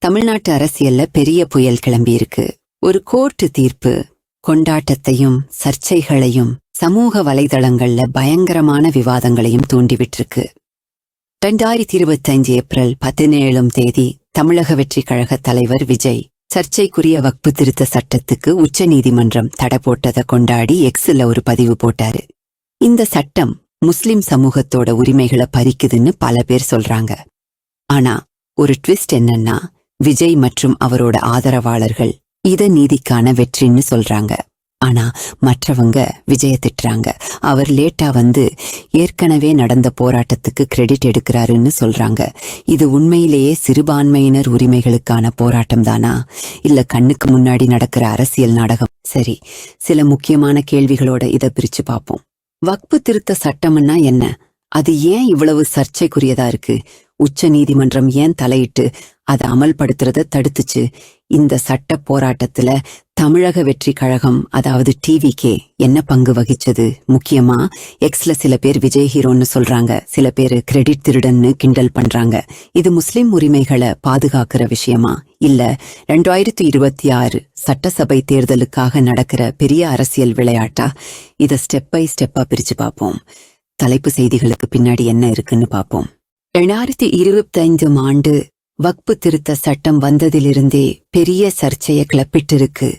தமிழ்நாட்டு அரசியல்ல பெரிய புயல் கிளம்பியிருக்கு. ஒரு கோர்ட்டு தீர்ப்பு கொண்டாட்டத்தையும் சர்ச்சைகளையும் சமூக வலைதளங்கள்ல பயங்கரமான விவாதங்களையும் தூண்டிவிட்டிருக்கு. 2025 ஏப்ரல் 17 தமிழக வெற்றி கழக தலைவர் விஜய் சர்ச்சைக்குரிய வக்பு திருத்த சட்டத்துக்கு உச்ச நீதிமன்றம் தடை போட்டதை கொண்டாடி எக்ஸ்ல ஒரு பதிவு போட்டாரு. இந்த சட்டம் முஸ்லிம் சமூகத்தோட உரிமைகளை பறிக்குதுன்னு பல பேர் சொல்றாங்க. ஆனா ஒரு ட்விஸ்ட் என்னன்னா, விஜய் மற்றும் அவரோட ஆதரவாளர்கள் இத நீதிக்கான வெற்றின்னு சொல்றாங்க. ஆனா மற்றவங்க விஜய திட்டுறாங்க. அவர் லேட்டா வந்து ஏற்கனவே நடந்த போராட்டத்துக்கு கிரெடிட் எடுக்கிறாருன்னு சொல்றாங்க. இது உண்மையிலேயே சிறுபான்மையினர் உரிமைகளுக்கான போராட்டம் தானா, இல்ல கண்ணுக்கு முன்னாடி நடக்கிற அரசியல் நாடகம்? சரி, சில முக்கியமான கேள்விகளோட இத பிரிச்சு பார்ப்போம். வக்பு திருத்த சட்டம்னா என்ன? அது ஏன் இவ்வளவு சர்ச்சைக்குரியதா இருக்கு? உச்ச நீதிமன்றம் ஏன் தலையிட்டு அதை அமல்படுத்துறத தடுத்துச்சு? இந்த சட்ட போராட்டத்துல தமிழக வெற்றி கழகம், அதாவது டிவிகே, என்ன பங்கு வகிச்சது? முக்கியமா எக்ஸ்ல சில பேர் விஜய் ஹீரோன்னு சொல்றாங்க, சில பேர் கிரெடிட் திருடன்னு கிண்டல் பண்றாங்க. இது முஸ்லிம் உரிமைகளை பாதுகாக்கிற விஷயமா, இல்ல 2026 சட்டசபை தேர்தலுக்காக நடக்கிற பெரிய அரசியல் விளையாட்டா? இத ஸ்டெப் பை ஸ்டெப்பா பிரிச்சு பார்ப்போம். தலைப்பு செய்திகளுக்கு பின்னாடி என்ன இருக்குன்னு பார்ப்போம். 2025 ஆண்டு வக்பு திருத்த சட்டம் வந்ததிலிருந்தே பெரிய சர்ச்சையை கிளப்பிட்டிருக்கு.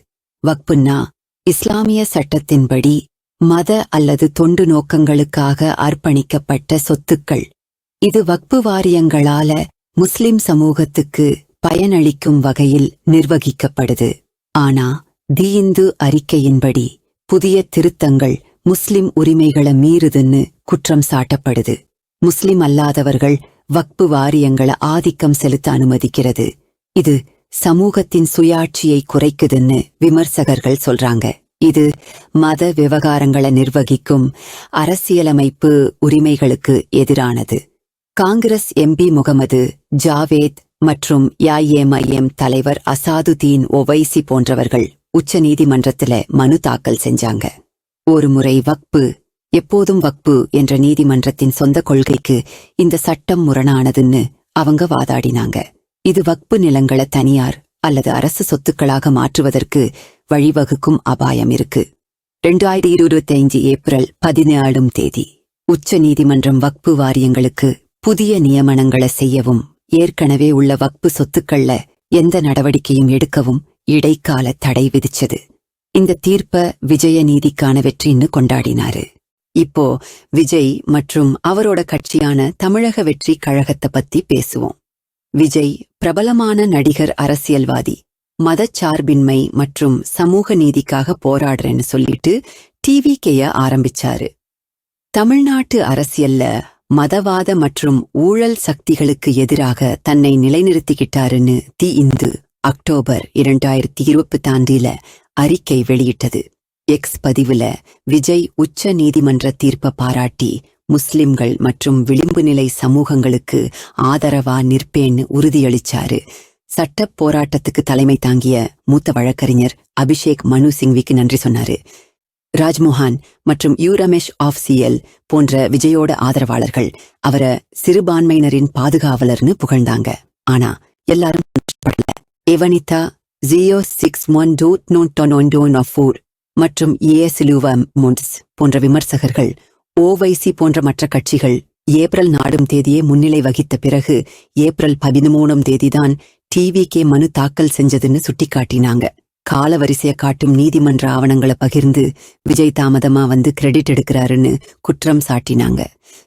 வக்புன்னா இஸ்லாமிய சட்டத்தின்படி மத அல்லது தொண்டு நோக்கங்களுக்காக அர்ப்பணிக்கப்பட்ட சொத்துக்கள். இது வக்பு வாரியங்களால முஸ்லிம் சமூகத்துக்கு பயனளிக்கும் வகையில் நிர்வகிக்கப்படுது. ஆனா தி இந்து அறிக்கையின்படி புதிய திருத்தங்கள் முஸ்லிம் உரிமைகளை மீறுதுன்னு குற்றம் சாட்டப்படுது. முஸ்லிம் அல்லாதவர்கள் வக்பு வாரியங்களை ஆதிக்கம் செலுத்த அனுமதிக்கிறது. இது சமூகத்தின் சுயாட்சியை குறைக்குதுன்னு விமர்சகர்கள் சொல்றாங்க. இது மத விவகாரங்களை நிர்வகிக்கும் அரசியலமைப்பு உரிமைகளுக்கு எதிரானது. காங்கிரஸ் எம்பி முகமது ஜாவேத் மற்றும் YMIM தலைவர் அசாதுதீன் ஒவைசி போன்றவர்கள் உச்ச நீதிமன்றத்துல மனு தாக்கல் செஞ்சாங்க. ஒரு முறை வக்பு எப்போதும் வக்பு என்ற நீதிமன்றத்தின் சொந்த கொள்கைக்கு இந்த சட்டம் முரணானதுன்னு அவங்க வாதாடினாங்க. இது வக்பு நிலங்களை தனியார் அல்லது அரசு சொத்துக்களாக மாற்றுவதற்கு வழிவகுக்கும் அபாயம் இருக்கு. 2025 ஏப்ரல் 17 உச்ச நீதிமன்றம் வக்பு வாரியங்களுக்கு புதிய நியமனங்களை செய்யவும் ஏற்கனவே உள்ள வக்பு சொத்துக்கள்ல எந்த நடவடிக்கையும் எடுக்கவும் இடைக்கால தடை விதிச்சது. இந்த தீர்ப்ப விஜய நீதிக்கான வெற்றின்னு கொண்டாடினாரு. இப்போ விஜய் மற்றும் அவரோட கட்சியான தமிழக வெற்றி கழகத்தை பத்தி பேசுவோம். விஜய் பிரபலமான நடிகர், அரசியல்வாதி. மதச்சார்பின்மை மற்றும் சமூக நீதிக்காக போராடுறேன்னு சொல்லிட்டு டிவிகேய ஆரம்பிச்சாரு. தமிழ்நாட்டு அரசியல்ல மதவாத மற்றும் ஊழல் சக்திகளுக்கு எதிராக தன்னை நிலைநிறுத்திக்கிட்டாருன்னு தி இந்து அக்டோபர் 2024 அறிக்கை வெளியிட்டது. எக்ஸ் பதிவுல விஜய் உச்ச நீதிமன்ற தீர்ப்பை பாராட்டி முஸ்லிம்கள் மற்றும் விளிம்பு நிலை சமூகங்களுக்கு ஆதரவா நிற்பேன்னு உறுதியளிச்சாரு. சட்ட போராட்டத்துக்கு தலைமை தாங்கிய மூத்த வழக்கறிஞர் அபிஷேக் மனு சிங்விக்கு நன்றி சொன்னாரு. ராஜ்மோகன் மற்றும் ரமேஷ் ஆஃப்சியல் போன்ற விஜயோட ஆதரவாளர்கள் அவரை சிறுபான்மையினரின் பாதுகாவலர்னு புகழ்ந்தாங்க. ஆனா எல்லாரும் படல. எவனிதா 0612 மற்றும் சிலுவா முன்ஸ் போன்ற விமர்சகர்கள், ஓவைசி போன்ற மற்ற கட்சிகள் ஏப்ரல் நாடும் தேதியே முன்னிலை வகித்த பிறகு ஏப்ரல் 13 தான் டிவிகே மனு தாக்கல் செஞ்சதுன்னு சுட்டிக்காட்டினாங்க. காலவரிசைய காட்டும் நீதிமன்ற ஆவணங்களை பகிர்ந்து விஜய் தாமதமா வந்து கிரெடிட் எடுக்கிறாருன்னு குற்றம் சாட்டினாங்க.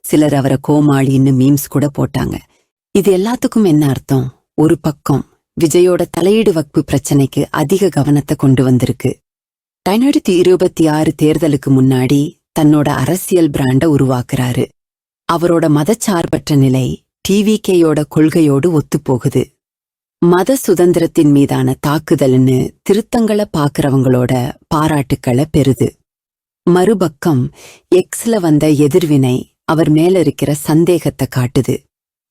சிலர் அவரை கோமாளின்னு மீம்ஸ் கூட போட்டாங்க. இது எல்லாத்துக்கும் என்ன அர்த்தம்? ஒரு பக்கம் விஜயோட தலையீடு வக்பு பிரச்சனைக்கு அதிக கவனத்தை கொண்டு வந்திருக்கு. 2026 தேர்தலுக்கு முன்னாடி தன்னோட அரசியல் பிராண்ட உருவாக்குறாரு. அவரோட மதச்சார்பற்ற நிலை டிவிகேயோட கொள்கையோடு ஒத்துப்போகுது. மத சுதந்திரத்தின் மீதான தாக்குதல்னு திருத்தங்களை பாக்குறவங்களோட பாராட்டுக்களை பெறுது. மறுபக்கம் எக்ஸ்ல வந்த எதிர்வினை அவர் மேல இருக்கிற சந்தேகத்தை காட்டுது.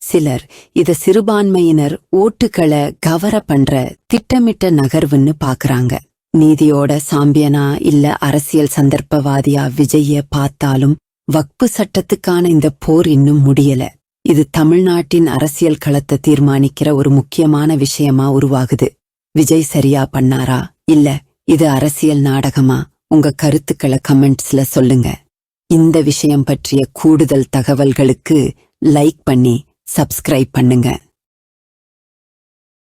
சிலர் இத சிறுபான்மையினர் ஓட்டுகளை கவர பண்ற திட்டமிட்ட நகர்வுன்னு பாக்குறாங்க. நீதியோட சாம்பியனா இல்ல அரசியல் சந்தர்ப்பவாதியா விஜய பார்த்தாலும் வக்பு சட்டத்துக்கான இந்த போர் இன்னும் முடியல. இது தமிழ்நாட்டின் அரசியல் களத்தை தீர்மானிக்கிற ஒரு முக்கியமான விஷயமா உருவாகுது. விஜய் சரியா பண்ணாரா இல்ல இது அரசியல் நாடகமா? உங்க கருத்துக்களை கமெண்ட்ஸ்ல சொல்லுங்க. இந்த விஷயம் பற்றிய கூடுதல் தகவல்களுக்கு லைக் பண்ணி சப்ஸ்கிரைப் பண்ணுங்க.